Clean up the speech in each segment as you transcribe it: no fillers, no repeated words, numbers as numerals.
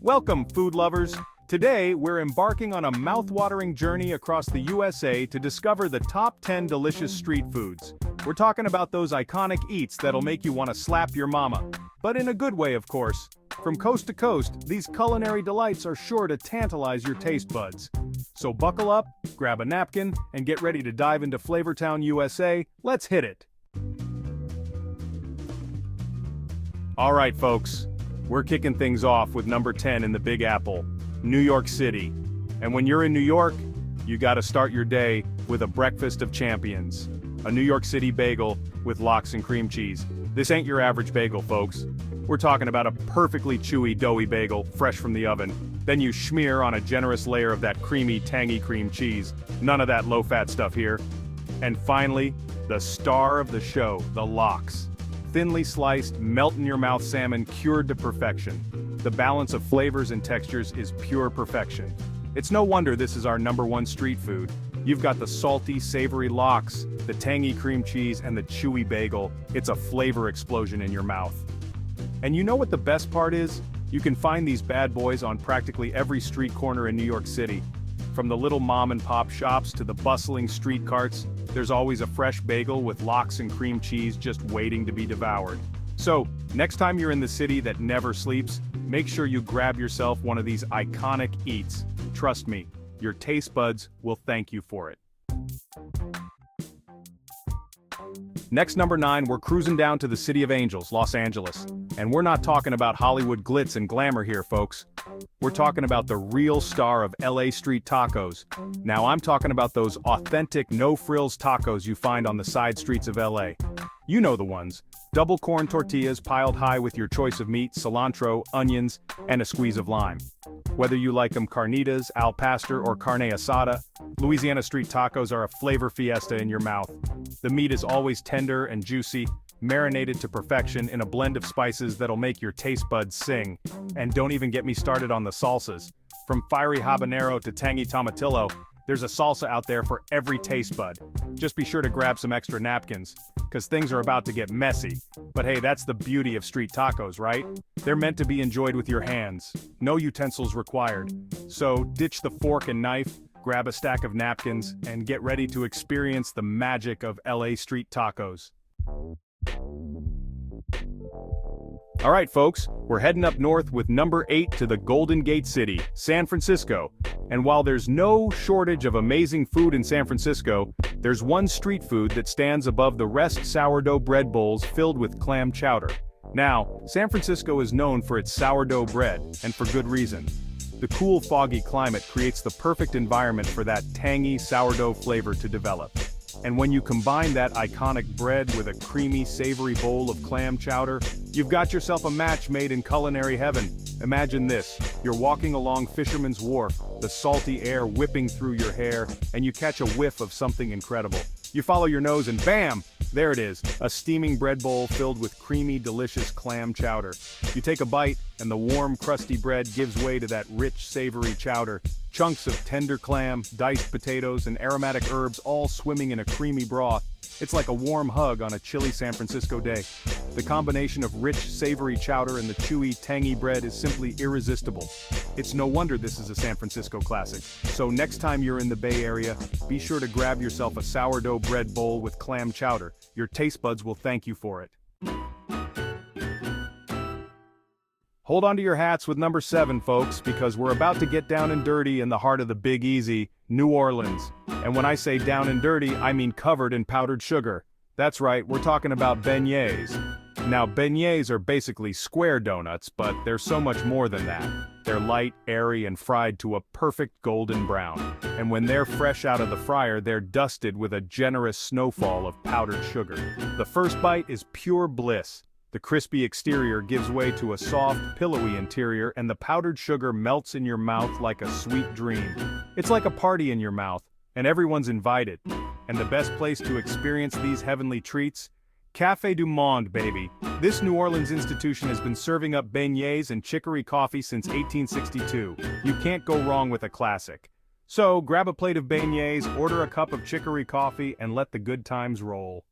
Welcome, food lovers. Today, we're embarking on a mouth-watering journey across the USA to discover the top 10 delicious street foods. We're talking about those iconic eats that'll make you want to slap your mama. But in a good way, of course. From coast to coast, these culinary delights are sure to tantalize your taste buds. So buckle up, grab a napkin, and get ready to dive into Flavortown USA. Let's hit it. All right, folks. We're kicking things off with number 10 in the Big Apple, New York City. And when you're in New York, you gotta start your day with a breakfast of champions. A New York City bagel with lox and cream cheese. This ain't your average bagel, folks. We're talking about a perfectly chewy, doughy bagel, fresh from the oven. Then you smear on a generous layer of that creamy, tangy cream cheese. None of that low-fat stuff here. And finally, the star of the show, the lox. Thinly sliced, melt-in-your-mouth salmon cured to perfection. The balance of flavors and textures is pure perfection. It's no wonder this is our #1 street food. You've got the salty, savory lox, the tangy cream cheese, and the chewy bagel. It's a flavor explosion in your mouth. And you know what the best part is? You can find these bad boys on practically every street corner in New York City. From the little mom-and-pop shops to the bustling street carts, there's always a fresh bagel with lox and cream cheese just waiting to be devoured. So, next time you're in the city that never sleeps, make sure you grab yourself one of these iconic eats. Trust me, your taste buds will thank you for it. Next, number 9, we're cruising down to the City of Angels, Los Angeles. And we're not talking about Hollywood glitz and glamour here, folks. We're talking about the real star of LA street tacos. Now I'm talking about those authentic no-frills tacos you find on the side streets of LA. You know the ones. Double corn tortillas piled high with your choice of meat, cilantro, onions, and a squeeze of lime. Whether you like them carnitas, al pastor, or carne asada, Louisiana street tacos are a flavor fiesta in your mouth. The meat is always tender and juicy, marinated to perfection in a blend of spices that'll make your taste buds sing. And don't even get me started on the salsas. From fiery habanero to tangy tomatillo, there's a salsa out there for every taste bud. Just be sure to grab some extra napkins, because things are about to get messy. But hey, that's the beauty of street tacos, right? They're meant to be enjoyed with your hands. No utensils required. So ditch the fork and knife, grab a stack of napkins, and get ready to experience the magic of LA street tacos. All right, folks, we're heading up north with number 8 to the Golden Gate City, San Francisco. And while there's no shortage of amazing food in San Francisco, there's one street food that stands above the rest: sourdough bread bowls filled with clam chowder. Now, San Francisco is known for its sourdough bread, and for good reason. The cool, foggy climate creates the perfect environment for that tangy sourdough flavor to develop. And when you combine that iconic bread with a creamy, savory bowl of clam chowder, you've got yourself a match made in culinary heaven. Imagine this: you're walking along Fisherman's Wharf, the salty air whipping through your hair, and you catch a whiff of something incredible. You follow your nose and bam! There it is, a steaming bread bowl filled with creamy, delicious clam chowder. You take a bite, and the warm, crusty bread gives way to that rich, savory chowder. Chunks of tender clam, diced potatoes, and aromatic herbs all swimming in a creamy broth. It's like a warm hug on a chilly San Francisco day. The combination of rich, savory chowder and the chewy, tangy bread is simply irresistible. It's no wonder this is a San Francisco classic. So next time you're in the Bay Area, be sure to grab yourself a sourdough bread bowl with clam chowder. Your taste buds will thank you for it. Hold on to your hats with number 7, folks, because we're about to get down and dirty in the heart of the Big Easy, New Orleans. And when I say down and dirty, I mean covered in powdered sugar. That's right, we're talking about beignets. Now, beignets are basically square donuts, but they're so much more than that. They're light, airy, and fried to a perfect golden brown. And when they're fresh out of the fryer, they're dusted with a generous snowfall of powdered sugar. The first bite is pure bliss. The crispy exterior gives way to a soft, pillowy interior, and the powdered sugar melts in your mouth like a sweet dream. It's like a party in your mouth, and everyone's invited. And the best place to experience these heavenly treats? Café du Monde, baby. This New Orleans institution has been serving up beignets and chicory coffee since 1862. You can't go wrong with a classic. So, grab a plate of beignets, order a cup of chicory coffee, and let the good times roll.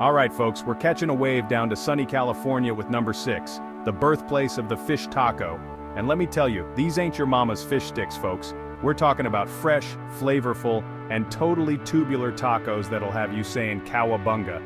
All right, folks, we're catching a wave down to sunny California with number 6. the birthplace of the fish taco. And let me tell you, these ain't your mama's fish sticks, folks. We're talking about fresh, flavorful, and totally tubular tacos that'll have you saying cowabunga.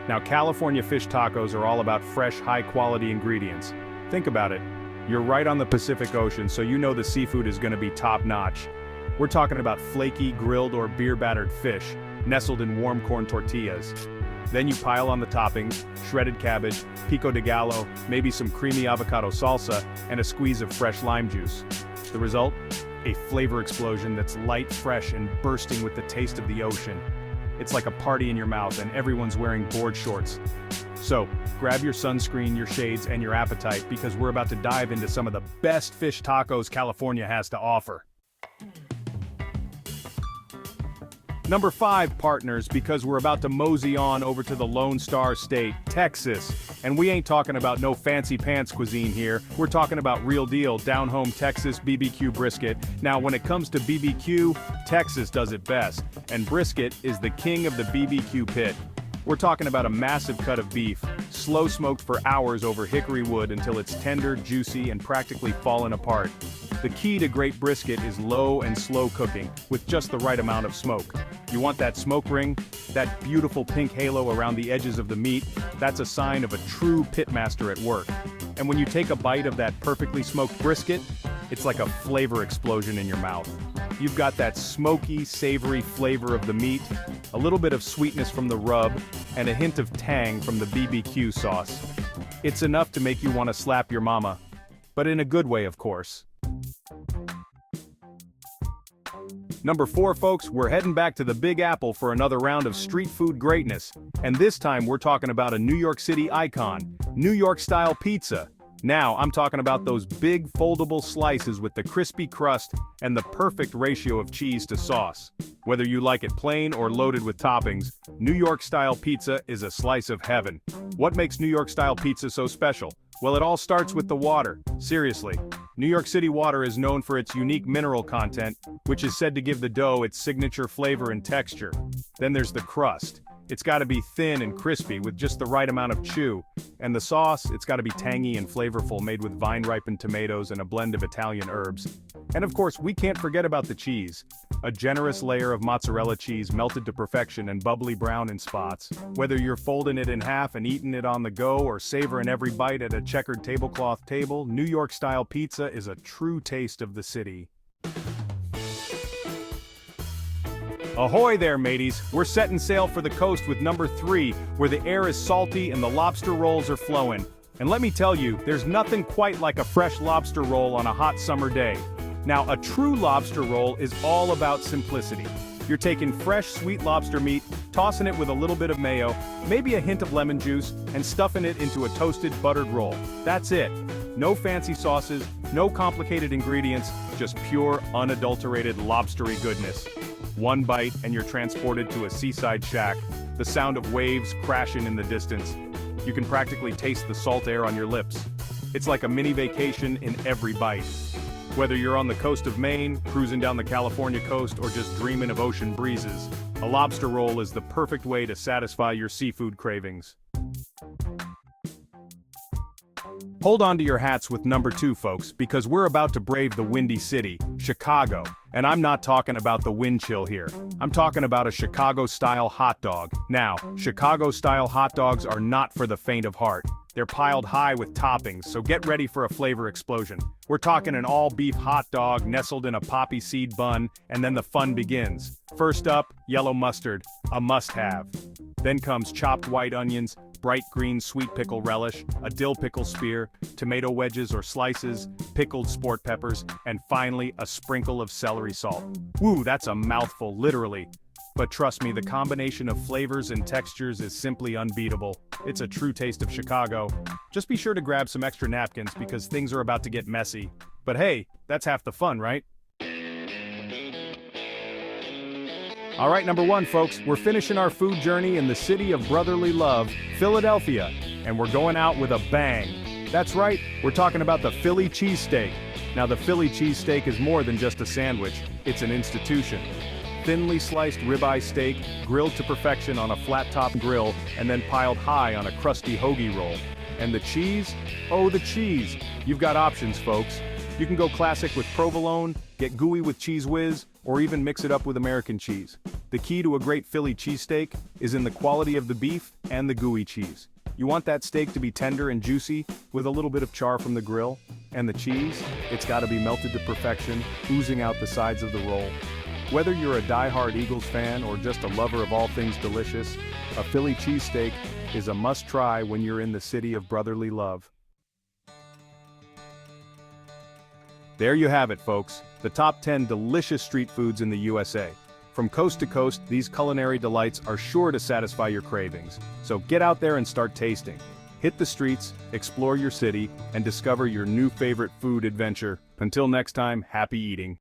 Now, California fish tacos are all about fresh, high-quality ingredients. Think about it. You're right on the Pacific Ocean, so you know the seafood is gonna be top-notch. We're talking about flaky, grilled, or beer-battered fish, nestled in warm corn tortillas. Then you pile on the toppings, shredded cabbage, pico de gallo, maybe some creamy avocado salsa, and a squeeze of fresh lime juice. The result? A flavor explosion that's light, fresh, and bursting with the taste of the ocean. It's like a party in your mouth and everyone's wearing board shorts. So, grab your sunscreen, your shades, and your appetite because we're about to dive into some of the best fish tacos California has to offer. Number 5, partners, because we're about to mosey on over to the Lone Star State, Texas. And we ain't talking about no fancy pants cuisine here, we're talking about real deal, down-home Texas BBQ brisket. Now when it comes to BBQ, Texas does it best, and brisket is the king of the BBQ pit. We're talking about a massive cut of beef, slow smoked for hours over hickory wood until it's tender, juicy, and practically fallen apart. The key to great brisket is low and slow cooking, with just the right amount of smoke. You want that smoke ring? That beautiful pink halo around the edges of the meat? That's a sign of a true pitmaster at work. And when you take a bite of that perfectly smoked brisket, it's like a flavor explosion in your mouth. You've got that smoky, savory flavor of the meat, a little bit of sweetness from the rub, and a hint of tang from the BBQ sauce. It's enough to make you want to slap your mama. But in a good way, of course. Number 4, folks, we're heading back to the Big Apple for another round of street food greatness. And this time we're talking about a New York City icon, New York-style pizza. Now, I'm talking about those big foldable slices with the crispy crust and the perfect ratio of cheese to sauce. Whether you like it plain or loaded with toppings, New York-style pizza is a slice of heaven. What makes New York-style pizza so special? Well, it all starts with the water. Seriously. New York City water is known for its unique mineral content, which is said to give the dough its signature flavor and texture. Then there's the crust. It's got to be thin and crispy with just the right amount of chew. And the sauce, it's got to be tangy and flavorful, made with vine-ripened tomatoes and a blend of Italian herbs. And of course, we can't forget about the cheese. A generous layer of mozzarella cheese melted to perfection and bubbly brown in spots. Whether you're folding it in half and eating it on the go or savoring every bite at a checkered tablecloth table, New York-style pizza is a true taste of the city. Ahoy there, mateys! We're setting sail for the coast with number 3, where the air is salty and the lobster rolls are flowing. And let me tell you, there's nothing quite like a fresh lobster roll on a hot summer day. Now, a true lobster roll is all about simplicity. You're taking fresh, sweet lobster meat, tossing it with a little bit of mayo, maybe a hint of lemon juice, and stuffing it into a toasted, buttered roll. That's it. No fancy sauces, no complicated ingredients, just pure, unadulterated lobstery goodness. One bite and you're transported to a seaside shack, the sound of waves crashing in the distance. You can practically taste the salt air on your lips. It's like a mini vacation in every bite. Whether you're on the coast of Maine, cruising down the California coast, or just dreaming of ocean breezes, a lobster roll is the perfect way to satisfy your seafood cravings. Hold on to your hats with number 2, folks, because we're about to brave the windy city, Chicago. And I'm not talking about the wind chill here. I'm talking about a Chicago-style hot dog. Now, Chicago-style hot dogs are not for the faint of heart. They're piled high with toppings, so get ready for a flavor explosion. We're talking an all-beef hot dog nestled in a poppy seed bun, and then the fun begins. First up, yellow mustard, a must-have. Then comes chopped white onions, bright green sweet pickle relish, a dill pickle spear, tomato wedges or slices, pickled sport peppers, and finally a sprinkle of celery salt. Woo, that's a mouthful, literally. But trust me, the combination of flavors and textures is simply unbeatable. It's a true taste of Chicago. Just be sure to grab some extra napkins because things are about to get messy. But hey, that's half the fun, right? All right, number 1, folks, we're finishing our food journey in the city of brotherly love, Philadelphia, and we're going out with a bang. That's right, we're talking about the Philly cheesesteak. Now, the Philly cheesesteak is more than just a sandwich, it's an institution. Thinly sliced ribeye steak, grilled to perfection on a flat-top grill, and then piled high on a crusty hoagie roll. And the cheese? Oh, the cheese! You've got options, folks. You can go classic with provolone, get gooey with Cheese Whiz, or even mix it up with American cheese. The key to a great Philly cheesesteak is in the quality of the beef and the gooey cheese. You want that steak to be tender and juicy, with a little bit of char from the grill. And the cheese? It's gotta be melted to perfection, oozing out the sides of the roll. Whether you're a die-hard Eagles fan or just a lover of all things delicious, a Philly cheesesteak is a must-try when you're in the city of brotherly love. There you have it, folks, the top 10 delicious street foods in the USA. From coast to coast, these culinary delights are sure to satisfy your cravings. So get out there and start tasting. Hit the streets, explore your city, and discover your new favorite food adventure. Until next time, happy eating.